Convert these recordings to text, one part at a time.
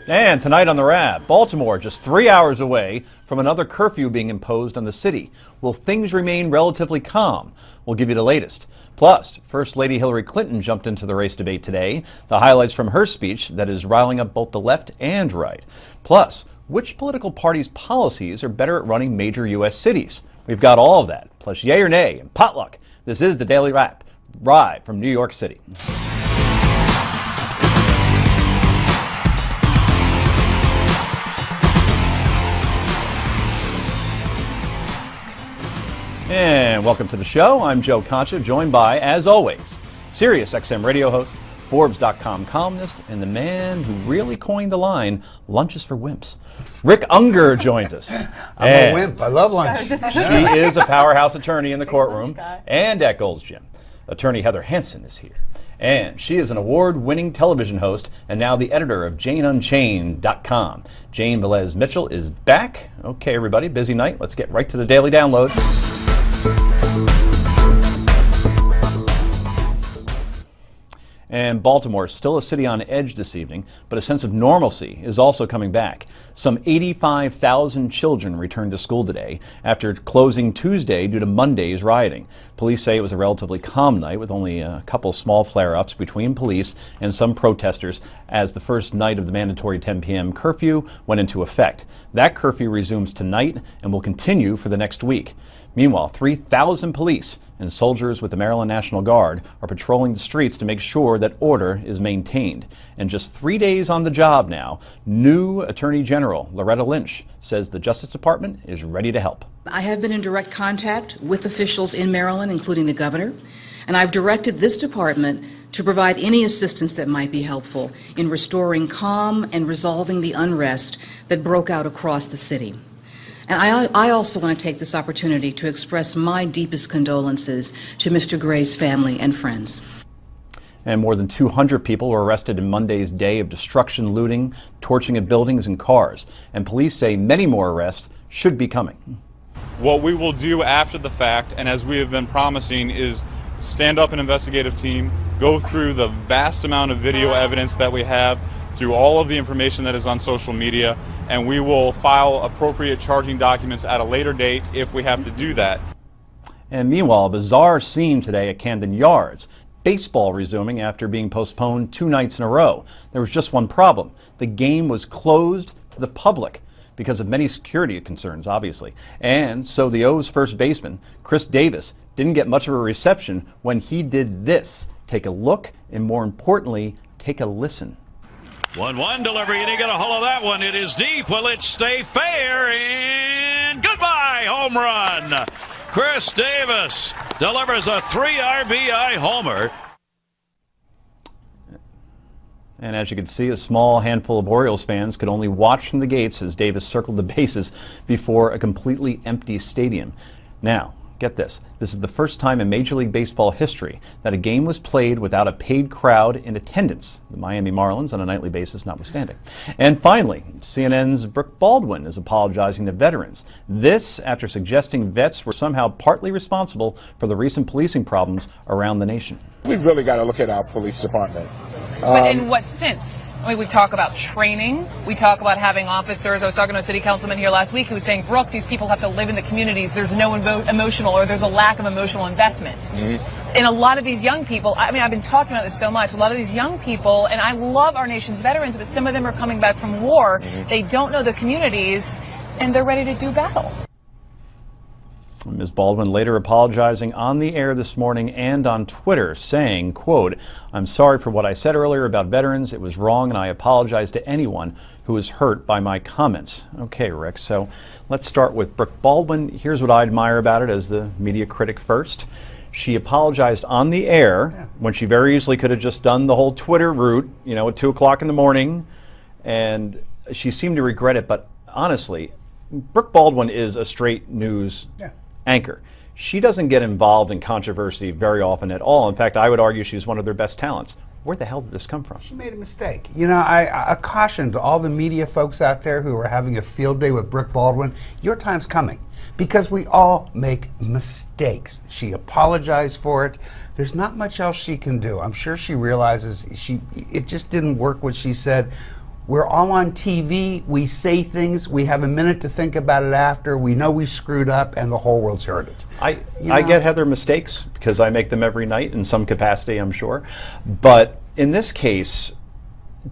And tonight on the Wrap, Baltimore just 3 hours away from another curfew being imposed on the city. Will things remain relatively calm? We'll give you the latest. Plus, First Lady Hillary Clinton jumped into the race debate today. The highlights from her speech that is riling up both the left and right. Plus, which political party's policies are better at running major U.S. cities? We've got all of that, plus yay or nay and potluck. This is the Daily Wrap, live from New York City. And welcome to the show. I'm Joe Concha, joined by, as always, Sirius XM radio host, Forbes.com columnist, and the man who really coined the line, lunch is for wimps. Rick Unger joins us. I'm a wimp. I love lunch. She is a powerhouse attorney in the courtroom and at Gold's Gym. Attorney Heather Hansen is here. And she is an award-winning television host and now the editor of JaneUnchained.com. Jane Velez Mitchell is back. Okay, everybody, busy night. Let's get right to the daily download. And Baltimore is still a city on edge this evening, but a sense of normalcy is also coming back. Some 85,000 children returned to school today after closing Tuesday due to Monday's rioting. Police say it was a relatively calm night with only a couple small flare-ups between police and some protesters as the first night of the mandatory 10 p.m. curfew went into effect. That curfew resumes tonight and will continue for the next week. Meanwhile, 3,000 police and soldiers with the Maryland National Guard are patrolling the streets to make sure that order is maintained. And just 3 days on the job now, new Attorney General Loretta Lynch says the Justice Department is ready to help. I have been in direct contact with officials in Maryland, including the governor, and I've directed this department to provide any assistance that might be helpful in restoring calm and resolving the unrest that broke out across the city. And I also want to take this opportunity to express my deepest condolences to Mr. Gray's family and friends. And more than 200 people were arrested in Monday's day of destruction, looting, torching of buildings and cars. And police say many more arrests should be coming. What we will do after the fact, and as we have been promising, is stand up an investigative team, go through the vast amount of video evidence that we have, through all of the information that is on social media, and we will file appropriate charging documents at a later date if we have to do that. And meanwhile, a bizarre scene today at Camden Yards. Baseball resuming after being postponed 2 nights in a row. There was just one problem. The game was closed to the public because of many security concerns, obviously. And so the O's first baseman, Chris Davis, didn't get much of a reception when he did this. Take a look, and more importantly, take a listen. 1-1 delivery, and he got a hold of that one. It is deep. Will it stay fair? And goodbye, home run. Chris Davis delivers a 3 RBI homer. And as you can see, a small handful of Orioles fans could only watch from the gates as Davis circled the bases before a completely empty stadium. Now, get this. This is the first time in Major League Baseball history that a game was played without a paid crowd in attendance. The Miami Marlins on a nightly basis notwithstanding. And finally, CNN's Brooke Baldwin is apologizing to veterans. This after suggesting vets were somehow partly responsible for the recent policing problems around the nation. We've really got to look at our police department. But in what sense? I mean, we talk about training. We talk about having officers. I was talking to a city councilman here last week who was saying, Brooke, these people have to live in the communities. There's no emotional, or there's a lack of emotional investment. Mm-hmm. And a lot of these young people, I mean, I've been talking about this so much. A lot of these young people, and I love our nation's veterans, but some of them are coming back from war. Mm-hmm. They don't know the communities, and they're ready to do battle. Ms. Baldwin later apologizing on the air this morning and on Twitter, saying, quote, "I'm sorry for what I said earlier about veterans. It was wrong, and I apologize to anyone who was hurt by my comments." Okay, Rick, so let's start with Brooke Baldwin. Here's what I admire about it as the media critic first. She apologized on the air when she very easily could have just done the whole Twitter route, you know, at 2 o'clock in the morning, and she seemed to regret it. But honestly, Brooke Baldwin is a straight news anchor. She doesn't get involved in controversy very often at all. In fact, I would argue she's one of their best talents. Where the hell did this come from? She made a mistake. You know, I caution to all the media folks out there who are having a field day with Brooke Baldwin, your time's coming, because we all make mistakes. She apologized for it. There's not much else she can do. I'm sure she realizes it just didn't work what she said. We're all on TV, we say things, we have a minute to think about it after, we know we screwed up, and the whole world's heard it. I get Heather mistakes because I make them every night in some capacity, I'm sure. But in this case,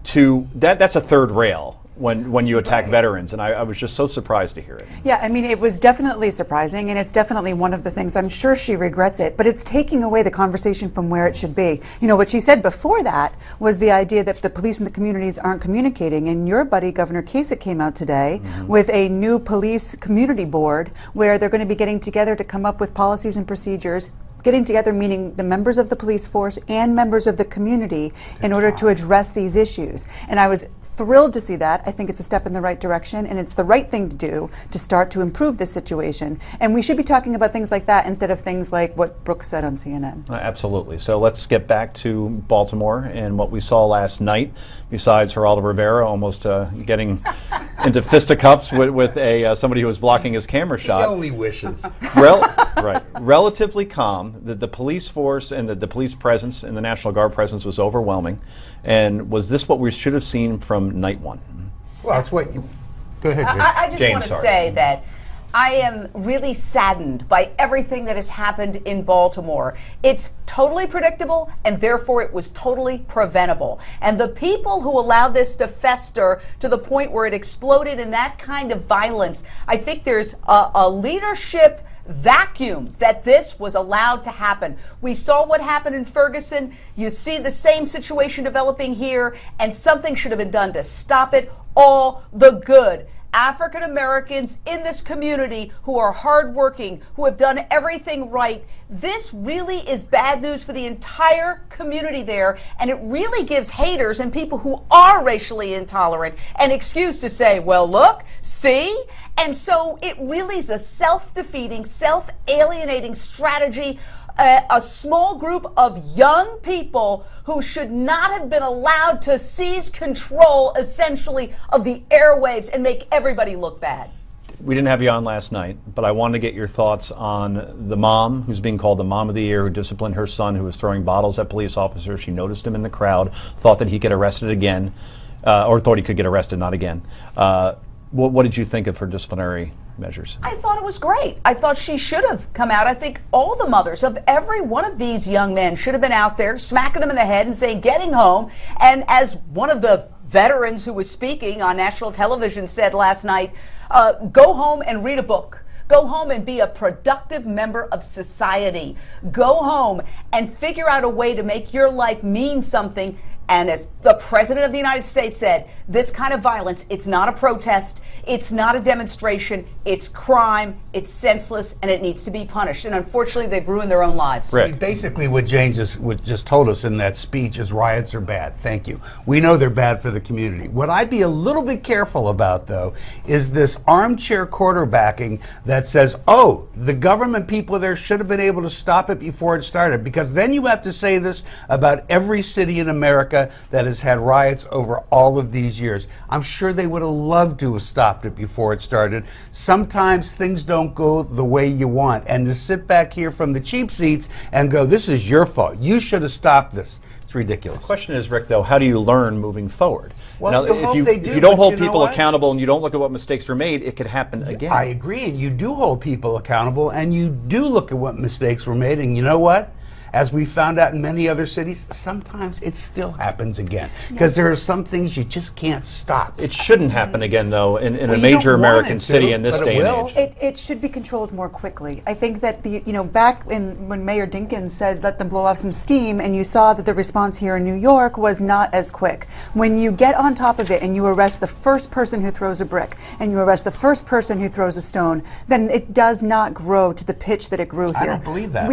that's a third rail when you attack veterans, and I was just so surprised to hear it. Yeah, I mean, it was definitely surprising, and it's definitely one of the things, I'm sure she regrets it, but it's taking away the conversation from where it should be. You know, what she said before that was the idea that the police and the communities aren't communicating, and your buddy, Governor Kasich, came out today with a new police community board where they're going to be getting together to come up with policies and procedures. Getting together meaning the members of the police force and members of the community in order to address these issues. And I was thrilled to see that. I think it's a step in the right direction, and it's the right thing to do to start to improve this situation. And we should be talking about things like that instead of things like what Brooke said on CNN. Absolutely. So let's get back to Baltimore and what we saw last night, besides Geraldo Rivera almost getting into fisticuffs with somebody who was blocking his camera shot. He only wishes. Right. Relatively calm. The police force and the police presence and the National Guard presence was overwhelming. And was this what we should have seen from night one? Well, that's what you... Go ahead, Jane. I just Jane, want to sorry. say that I am really saddened by everything that has happened in Baltimore. It's totally predictable, and therefore it was totally preventable. And the people who allowed this to fester to the point where it exploded in that kind of violence, I think there's a leadership vacuum that this was allowed to happen. We saw what happened in Ferguson. You see the same situation developing here, and something should have been done to stop it. All the good African Americans in this community who are hardworking, who have done everything right. This really is bad news for the entire community there, and it really gives haters and people who are racially intolerant an excuse to say, well, look, see? And so it really is a self-defeating, self-alienating strategy. A small group of young people who should not have been allowed to seize control, essentially, of the airwaves and make everybody look bad. We didn't have you on last night, but I wanted to get your thoughts on the mom who's being called the mom of the year, who disciplined her son who was throwing bottles at police officers. She noticed him in the crowd, thought that he could get arrested again, or thought he could get arrested, not again. What did you think of her disciplinary measures? I thought it was great. I thought she should have come out. I think all the mothers of every one of these young men should have been out there smacking them in the head and saying, getting home. And as one of the veterans who was speaking on national television said last night, go home and read a book. Go home and be a productive member of society. Go home and figure out a way to make your life mean something. And as the President of the United States said, this kind of violence, it's not a protest, it's not a demonstration, it's crime, it's senseless, and it needs to be punished. And unfortunately, they've ruined their own lives. Rick. Basically, what Jane just told us in that speech is riots are bad. Thank you. We know they're bad for the community. What I'd be a little bit careful about, though, is this armchair quarterbacking that says, oh, the government people there should have been able to stop it before it started. Because then you have to say this about every city in America that has had riots over all of these years. I'm sure they would have loved to have stopped it before it started. Sometimes things don't go the way you want. And to sit back here from the cheap seats and go, this is your fault. You should have stopped this. It's ridiculous. The question is, Rick, though, how do you learn moving forward? Well, now, you hope they do, if you don't but hold you know people what? accountable and you don't look at what mistakes were made, it could happen again. I agree, and you do hold people accountable, and you do look at what mistakes were made, and you know what? As we found out in many other cities, sometimes it still happens again. Because there are some things you just can't stop. It shouldn't happen again, though, in Well, a you major don't want American it to, city in this but it day will. and age. It should be controlled more quickly. I think that back when Mayor Dinkins said let them blow off some steam, and you saw that the response here in New York was not as quick. When you get on top of it and you arrest the first person who throws a brick and you arrest the first person who throws a stone, then it does not grow to the pitch that it grew here. I don't believe that.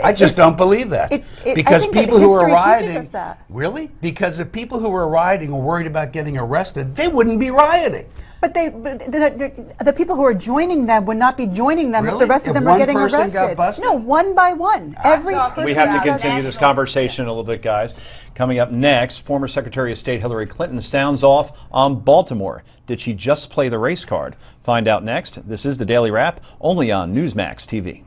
I just don't believe that. Because I think people that who are history teaches rioting, us that. really? Because if people who are rioting are worried about getting arrested, they wouldn't be rioting. But the people who are joining them would not be joining them if Really? the rest of If them are one getting person arrested. got busted? No, one by one. Every person. We have to about continue this conversation a little bit, guys. Coming up next, former Secretary of State Hillary Clinton sounds off on Baltimore. Did she just play the race card? Find out next. This is the Daily Wrap, only on Newsmax TV.